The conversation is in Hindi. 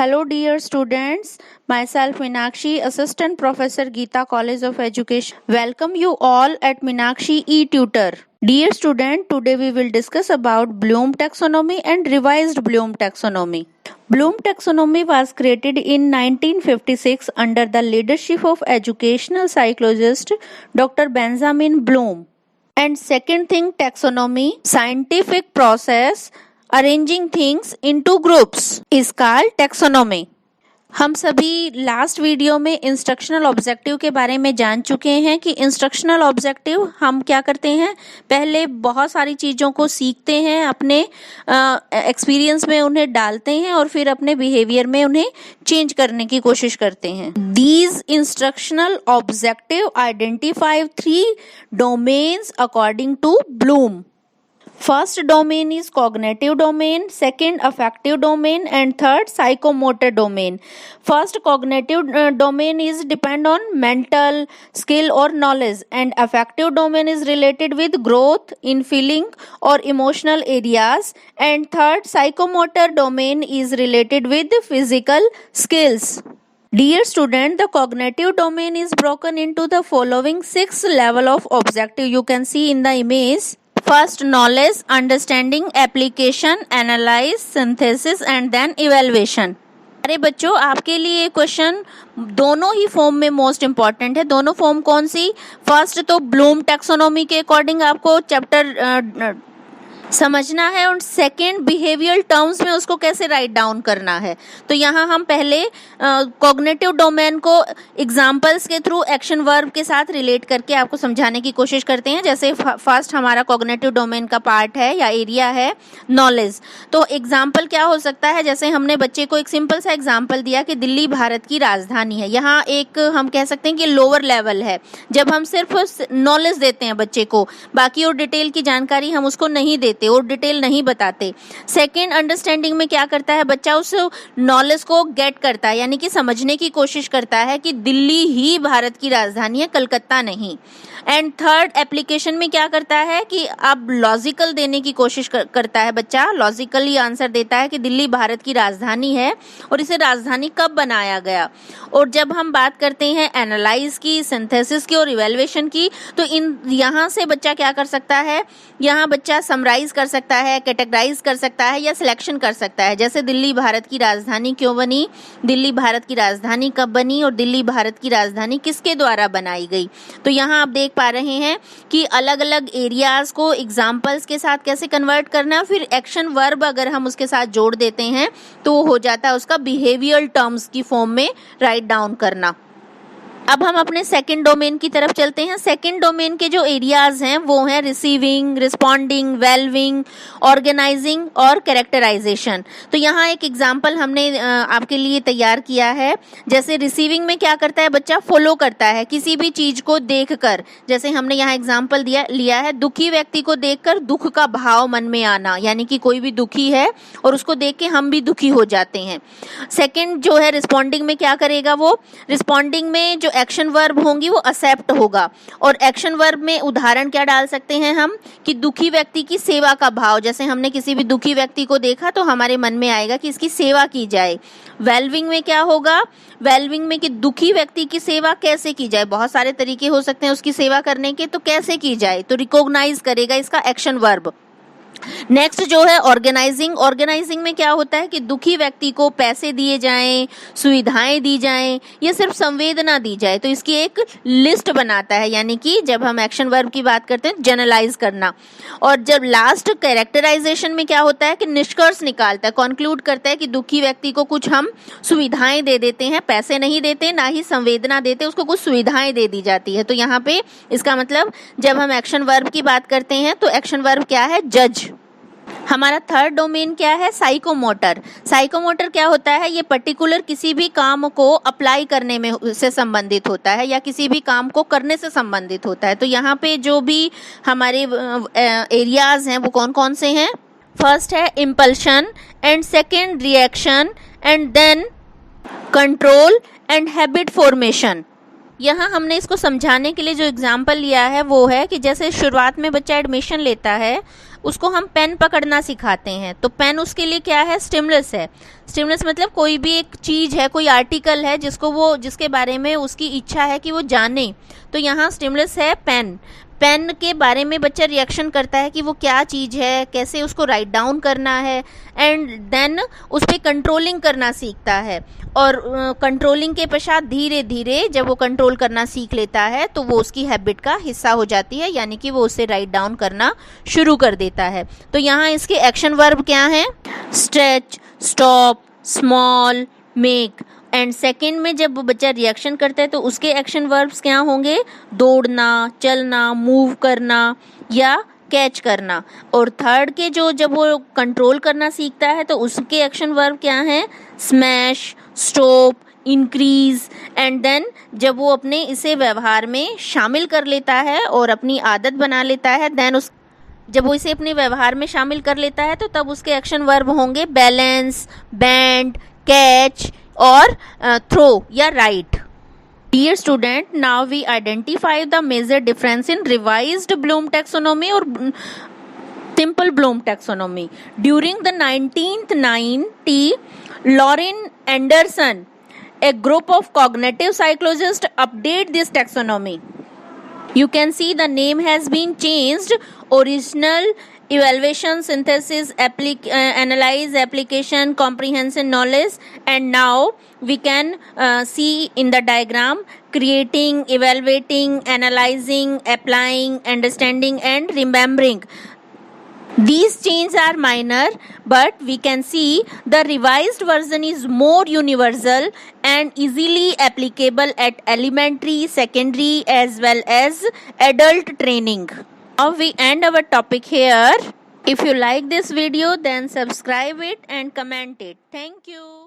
Hello dear students, myself Meenakshi, Assistant Professor Geeta College of Education. Welcome you all at Meenakshi e-tutor. Dear student, today we will discuss about Bloom taxonomy and revised Bloom taxonomy. Bloom taxonomy was created in 1956 under the leadership of educational psychologist Dr. Benjamin Bloom. And second thing, taxonomy, scientific process arranging things into groups is called taxonomy. हम सभी लास्ट वीडियो में इंस्ट्रक्शनल ऑब्जेक्टिव के बारे में जान चुके हैं कि इंस्ट्रक्शनल ऑब्जेक्टिव हम क्या करते हैं, पहले बहुत सारी चीज़ों को सीखते हैं, अपने एक्सपीरियंस में उन्हें डालते हैं और फिर अपने बिहेवियर में उन्हें चेंज करने की कोशिश करते हैं। These instructional objective identify 3 domains according to Bloom. First domain is cognitive domain, second affective domain, and third psychomotor domain. First cognitive domain is depend on mental skill or knowledge, and affective domain is related with growth in feeling or emotional areas, and third psychomotor domain is related with physical skills. Dear student, the cognitive domain is broken into the following 6 level of objective. You can see in the image. First, knowledge, understanding, application, analyze, synthesis and then evaluation. अरे बच्चों, आपके लिए क्वेश्चन दोनों ही फॉर्म में मोस्ट इम्पॉर्टेंट है। दोनों फॉर्म कौन सी? फर्स्ट तो ब्लूम टैक्सोनॉमी के अकॉर्डिंग आपको चैप्टर समझना है और सेकेंड बिहेवियर टर्म्स में उसको कैसे राइट डाउन करना है। तो यहाँ हम पहले कॉग्निटिव डोमेन को एग्जाम्पल्स के थ्रू एक्शन वर्ब के साथ रिलेट करके आपको समझाने की कोशिश करते हैं। जैसे फर्स्ट हमारा कॉग्निटिव डोमेन का पार्ट है या एरिया है नॉलेज। तो एग्जाम्पल क्या हो सकता है, जैसे हमने बच्चे को एक सिंपल सा एग्जाम्पल दिया कि दिल्ली भारत की राजधानी है। यहाँ एक हम कह सकते हैं कि लोअर लेवल है, जब हम सिर्फ नॉलेज देते हैं बच्चे को, बाकी और डिटेल की जानकारी हम उसको नहीं देते और डिटेल नहीं बताते। सेकेंड, अंडरस्टैंडिंग में क्या करता है बच्चा, उस नॉलेज को गेट करता है, यानी कि समझने की कोशिश करता है कि दिल्ली ही भारत की राजधानी है, कलकत्ता नहीं। एंड थर्ड, एप्लीकेशन में क्या करता है कि अब लॉजिकल देने की कोशिश करता है बच्चा, लॉजिकली आंसर देता है कि दिल्ली भारत की राजधानी है और इसे राजधानी कब बनाया गया। और जब हम बात करते हैं एनालाइज की, सिंथेसिस की और इवैल्यूएशन की, तो इन यहाँ से बच्चा क्या कर सकता है, यहाँ बच्चा समराइज कर सकता है, कैटेगराइज कर सकता है या सिलेक्शन कर सकता है। जैसे दिल्ली भारत की राजधानी क्यों बनी, दिल्ली भारत की राजधानी कब बनी और दिल्ली भारत की राजधानी किसके द्वारा बनाई गई। तो यहाँ आप देख पा रहे हैं कि अलग अलग एरियाज को एग्जाम्पल्स के साथ कैसे कन्वर्ट करना है, फिर एक्शन वर्ब अगर हम उसके साथ जोड़ देते हैं तो हो जाता है उसका बिहेवियर टर्म्स की फॉर्म में राइट डाउन करना। अब हम अपने सेकंड डोमेन की तरफ चलते हैं। सेकंड डोमेन के जो एरियाज हैं वो हैं रिसीविंग, रिस्पॉन्डिंग, वेल्विंग, ऑर्गेनाइजिंग और कैरेक्टराइजेशन। तो यहाँ एक एग्जांपल हमने आपके लिए तैयार किया है। जैसे रिसीविंग में क्या करता है बच्चा, फॉलो करता है किसी भी चीज को देखकर। जैसे हमने यहाँ एग्जांपल लिया है, दुखी व्यक्ति को देखकर दुख का भाव मन में आना, यानी कि कोई भी दुखी है और उसको देख के हम भी दुखी हो जाते हैं। सेकेंड जो है रिस्पॉन्डिंग में क्या करेगा, वो रिस्पॉन्डिंग में जो एक्शन वर्ब होंगी वो एक्सेप्ट होगा। और एक्शन वर्ब में उदाहरण क्या डाल सकते हैं हम कि दुखी व्यक्ति की सेवा का भाव, जैसे हमने किसी भी दुखी व्यक्ति को देखा तो हमारे मन में आएगा कि इसकी सेवा की जाए। वेलविंग में क्या होगा, वेलविंग में कि दुखी व्यक्ति की सेवा कैसे की जाए, बहुत सारे तरीके हो सकते हैं उसकी सेवा करने के, तो कैसे की जाए, तो रिकॉग्नाइज करेगा इसका एक्शन वर्ब। नेक्स्ट जो है ऑर्गेनाइजिंग। ऑर्गेनाइजिंग में क्या होता है कि दुखी व्यक्ति को पैसे दिए जाएं, सुविधाएं दी जाएं या सिर्फ संवेदना दी जाए, तो इसकी एक लिस्ट बनाता है, यानी कि जब हम एक्शन वर्ब की बात करते हैं जनरलाइज करना। और जब लास्ट कैरेक्टराइजेशन में क्या होता है कि निष्कर्ष निकालता है, कॉन्क्लूड करता है कि दुखी व्यक्ति को कुछ हम सुविधाएं दे देते हैं, पैसे नहीं देते ना ही संवेदना देते, उसको कुछ सुविधाएं दे दी जाती है। तो यहाँ पे इसका मतलब जब हम एक्शन वर्ब की बात करते हैं तो एक्शन वर्ब क्या है, जज। हमारा थर्ड डोमेन क्या है, साइकोमोटर। साइकोमोटर क्या होता है, ये पर्टिकुलर किसी भी काम को अप्लाई करने में से संबंधित होता है या किसी भी काम को करने से संबंधित होता है। तो यहाँ पे जो भी हमारे एरियाज हैं वो कौन कौन से हैं, फर्स्ट है impulsion and second reaction and then control and habit formation. यहाँ हमने इसको समझाने के लिए जो एग्जाम्पल लिया है वो है कि जैसे शुरुआत में बच्चा एडमिशन लेता है उसको हम पेन पकड़ना सिखाते हैं। तो पेन उसके लिए क्या है, स्टिमुलस है। स्टिमुलस मतलब कोई भी एक चीज है, कोई आर्टिकल है जिसके बारे में उसकी इच्छा है कि वो जाने, तो यहाँ स्टिमुलस है पेन। पेन के बारे में बच्चा रिएक्शन करता है कि वो क्या चीज़ है, कैसे उसको राइट डाउन करना है, एंड देन उस पर कंट्रोलिंग करना सीखता है। और कंट्रोलिंग के पश्चात धीरे धीरे जब वो कंट्रोल करना सीख लेता है तो वो उसकी हैबिट का हिस्सा हो जाती है, यानी कि वो उसे राइट डाउन करना शुरू कर देता है। तो यहाँ इसके एक्शन वर्ब क्या हैं, stretch, stop, small, make. And second में जब बच्चा रिएक्शन करता है तो उसके एक्शन वर्ब्स क्या होंगे, दौड़ना, चलना, मूव करना या कैच करना। और थर्ड के जब वो कंट्रोल करना सीखता है तो उसके एक्शन वर्ब क्या हैं, smash, stop, increase. And then जब वो अपने इसे व्यवहार में शामिल कर लेता है और अपनी आदत बना लेता है, देन जब वो इसे अपने व्यवहार में शामिल कर लेता है तो तब उसके एक्शन वर्ब होंगे बैलेंस, बैंड, कैच और थ्रो या right. Dear student, now we identify the major difference in revised Bloom taxonomy or simple Bloom taxonomy. During the 1990, Lauren Anderson, a group of cognitive psychologists, update this taxonomy. You can see the name has been changed. Original evaluation, synthesis, analyze, application, comprehension, knowledge, and now we can see in the diagram creating, evaluating, analyzing, applying, understanding, and remembering. These changes are minor, but we can see the revised version is more universal and easily applicable at elementary, secondary, as well as adult training. Now we end our topic here. If you like this video, then subscribe it and comment it. Thank you.